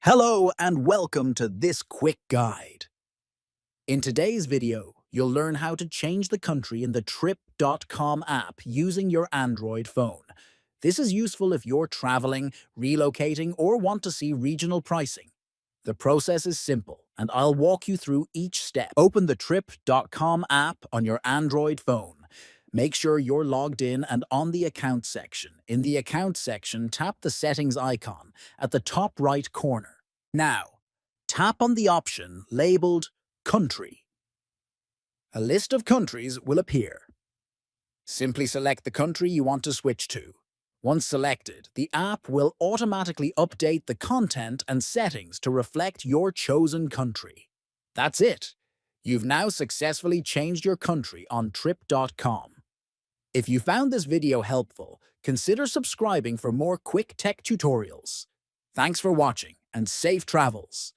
Hello and welcome to this quick guide. In today's video, you'll learn how to change the country in the Trip.com app using your Android phone. This is useful if you're traveling, relocating, or want to see regional pricing. The process is simple, and I'll walk you through each step. Open the Trip.com app on your Android phone. Make sure you're logged in and on the Account section. In the Account section, tap the Settings icon at the top right corner. Now, tap on the option labeled Country. A list of countries will appear. Simply select the country you want to switch to. Once selected, the app will automatically update the content and settings to reflect your chosen country. That's it. You've now successfully changed your country on Trip.com. If you found this video helpful, consider subscribing for more quick tech tutorials. Thanks for watching and safe travels.